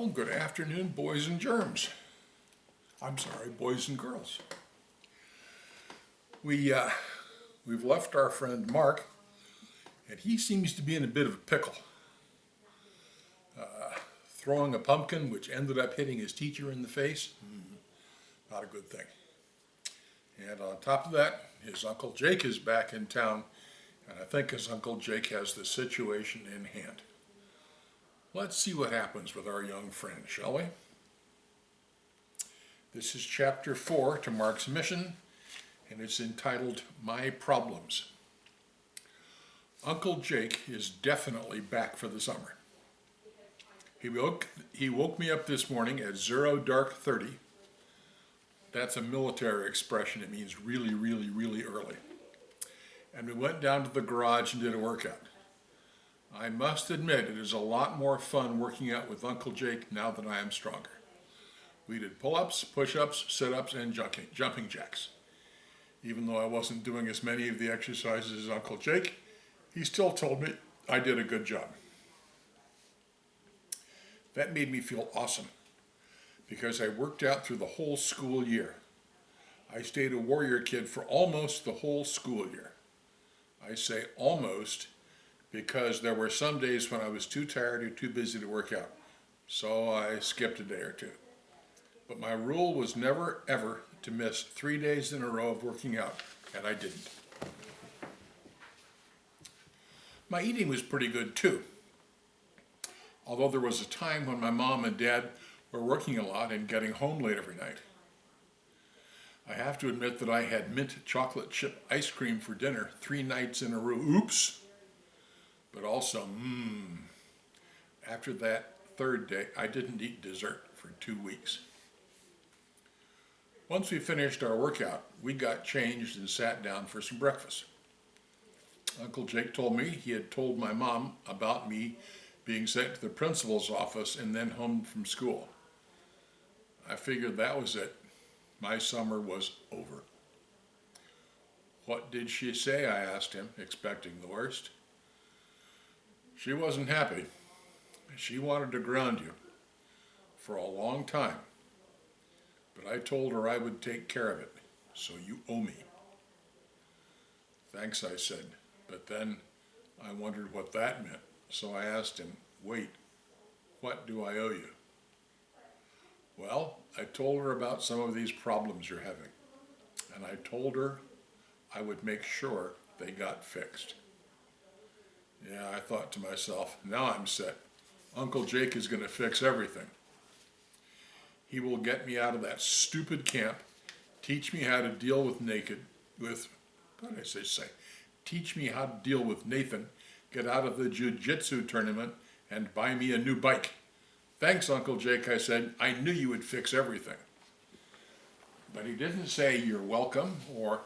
Well, good afternoon, boys and germs. I'm sorry, boys and girls. We've left our friend Mark, and he seems to be in a bit of a pickle. Throwing a pumpkin, which ended up hitting his teacher in the face, not a good thing. And on top of that, his Uncle Jake is back in town, and I think his Uncle Jake has the situation in hand. Let's see what happens with our young friend, shall we? This is chapter 4 to Mark's mission, and it's entitled My Problems. Uncle Jake is definitely back for the summer. He woke me up this morning at 0:30. That's a military expression. It means really, really, really early. And we went down to the garage and did a workout. I must admit it is a lot more fun working out with Uncle Jake now that I am stronger. We did pull-ups, push-ups, sit-ups, and jumping jacks. Even though I wasn't doing as many of the exercises as Uncle Jake, he still told me I did a good job. That made me feel awesome because I worked out through the whole school year. I stayed a warrior kid for almost the whole school year. I say almost because there were some days when I was too tired or too busy to work out, so I skipped a day or two. But my rule was never, ever to miss 3 days in a row of working out, and I didn't. My eating was pretty good too. Although there was a time when my mom and dad were working a lot and getting home late every night. I have to admit that I had mint chocolate chip ice cream for dinner 3 nights in a row. Oops! But also, after that third day, I didn't eat dessert for 2 weeks. Once we finished our workout, we got changed and sat down for some breakfast. Uncle Jake told me he had told my mom about me being sent to the principal's office and then home from school. I figured that was it. My summer was over. What did she say? I asked him, expecting the worst. She wasn't happy. She wanted to ground you for a long time. But I told her I would take care of it, so you owe me. Thanks, I said, but then I wondered what that meant. So I asked him, wait, what do I owe you? Well, I told her about some of these problems you're having, and I told her I would make sure they got fixed. Yeah, I thought to myself, now I'm set. Uncle Jake is going to fix everything. He will get me out of that stupid camp, teach me how to deal with teach me how to deal with Nathan, get out of the jiu-jitsu tournament, and buy me a new bike. Thanks, Uncle Jake, I said. I knew you would fix everything. But he didn't say you're welcome or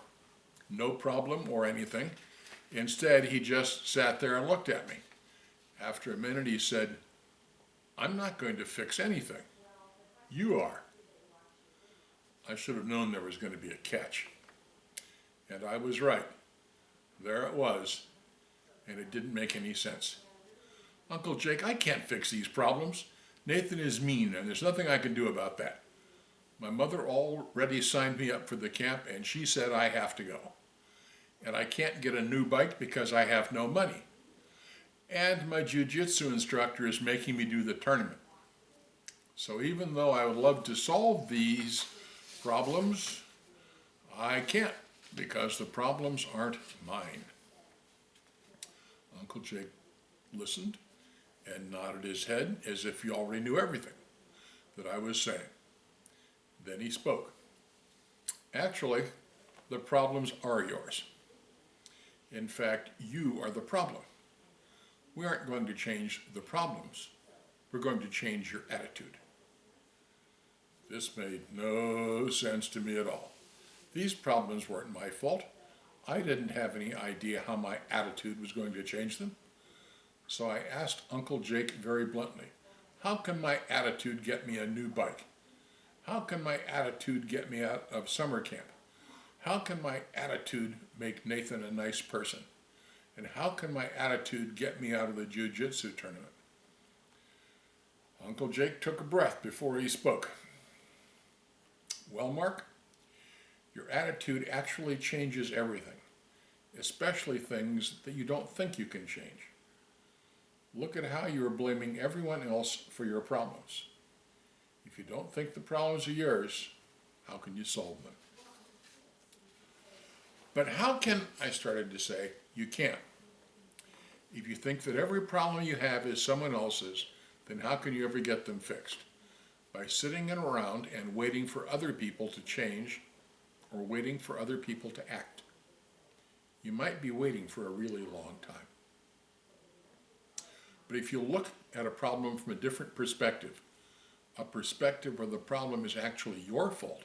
no problem or anything. Instead, he just sat there and looked at me. After a minute, he said, I'm not going to fix anything. You are. I should have known there was going to be a catch. And I was right. There it was. And it didn't make any sense. Uncle Jake, I can't fix these problems. Nathan is mean, and there's nothing I can do about that. My mother already signed me up for the camp, and she said I have to go. And I can't get a new bike because I have no money. And my jiu-jitsu instructor is making me do the tournament. So even though I would love to solve these problems, I can't because the problems aren't mine. Uncle Jake listened and nodded his head as if he already knew everything that I was saying. Then he spoke. Actually, the problems are yours. In fact, you are the problem. We aren't going to change the problems. We're going to change your attitude. This made no sense to me at all. These problems weren't my fault. I didn't have any idea how my attitude was going to change them. So I asked Uncle Jake very bluntly, how can my attitude get me a new bike? How can my attitude get me out of summer camp? How can my attitude make Nathan a nice person? And how can my attitude get me out of the jiu-jitsu tournament? Uncle Jake took a breath before he spoke. Well, Mark, your attitude actually changes everything, especially things that you don't think you can change. Look at how you are blaming everyone else for your problems. If you don't think the problems are yours, how can you solve them? But how can, I started to say, you can't. If you think that every problem you have is someone else's, then how can you ever get them fixed? By sitting around and waiting for other people to change or waiting for other people to act. You might be waiting for a really long time. But if you look at a problem from a different perspective, a perspective where the problem is actually your fault,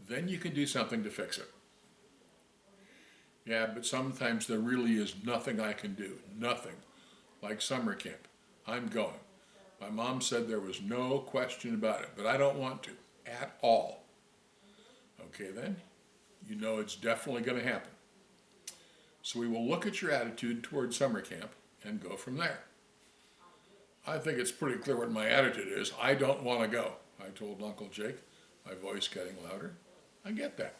then you can do something to fix it. Yeah, but sometimes there really is nothing I can do, nothing. Like summer camp, I'm going. My mom said there was no question about it, but I don't want to, at all. Okay then, you know it's definitely going to happen. So we will look at your attitude toward summer camp and go from there. I think it's pretty clear what my attitude is. I don't want to go, I told Uncle Jake, my voice getting louder. I get that.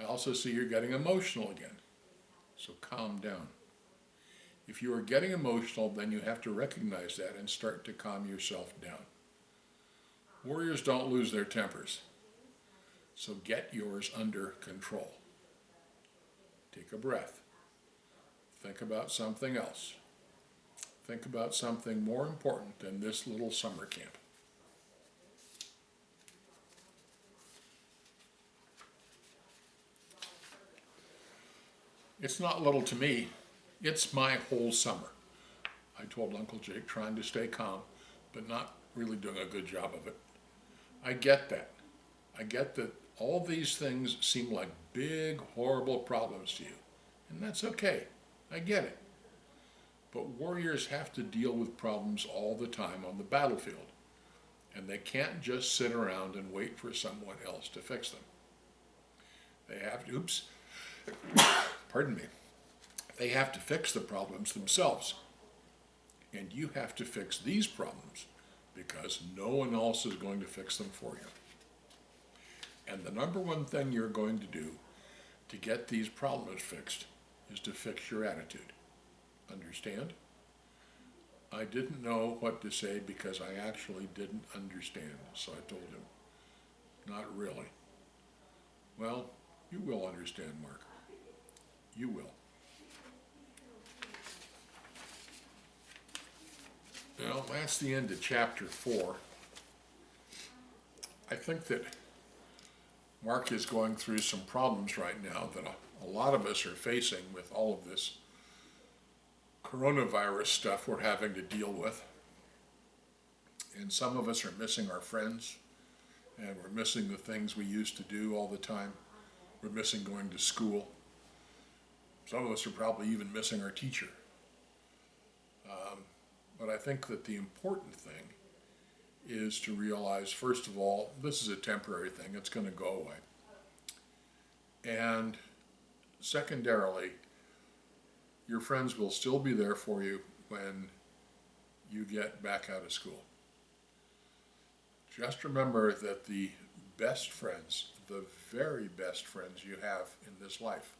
I also see you're getting emotional again. So calm down. If you are getting emotional, then you have to recognize that and start to calm yourself down. Warriors don't lose their tempers. So get yours under control. Take a breath. Think about something else. Think about something more important than this little summer camp. It's not little to me. It's my whole summer, I told Uncle Jake, trying to stay calm, but not really doing a good job of it. I get that. I get that all these things seem like big, horrible problems to you, and that's okay. I get it. But warriors have to deal with problems all the time on the battlefield, and they can't just sit around and wait for someone else to fix them. They have to, pardon me, they have to fix the problems themselves. And you have to fix these problems because no one else is going to fix them for you. And the number one thing you're going to do to get these problems fixed is to fix your attitude. Understand? I didn't know what to say because I actually didn't understand, so I told him, not really. Well, you will understand, Mark. You will. Well, that's the end of chapter 4. I think that Mark is going through some problems right now that a lot of us are facing with all of this coronavirus stuff we're having to deal with. And some of us are missing our friends, and we're missing the things we used to do all the time. We're missing going to school. Some of us are probably even missing our teacher. But I think that the important thing is to realize, first of all, this is a temporary thing. It's going to go away. And secondarily, your friends will still be there for you when you get back out of school. Just remember that the best friends, the very best friends you have in this life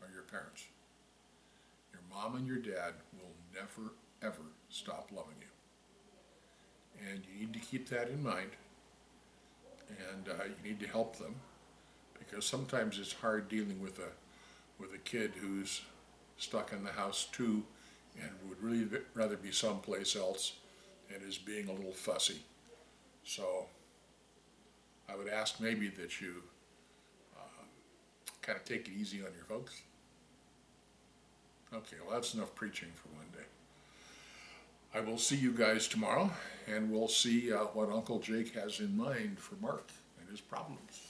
are your parents. Your mom and your dad will never, ever stop loving you. And you need to keep that in mind. And you need to help them, because sometimes it's hard dealing with a kid who's stuck in the house too and would really rather be someplace else and is being a little fussy. So I would ask maybe that you kind of take it easy on your folks. Okay, well, that's enough preaching for one day. I will see you guys tomorrow, and we'll see what Uncle Jake has in mind for Mark and his problems.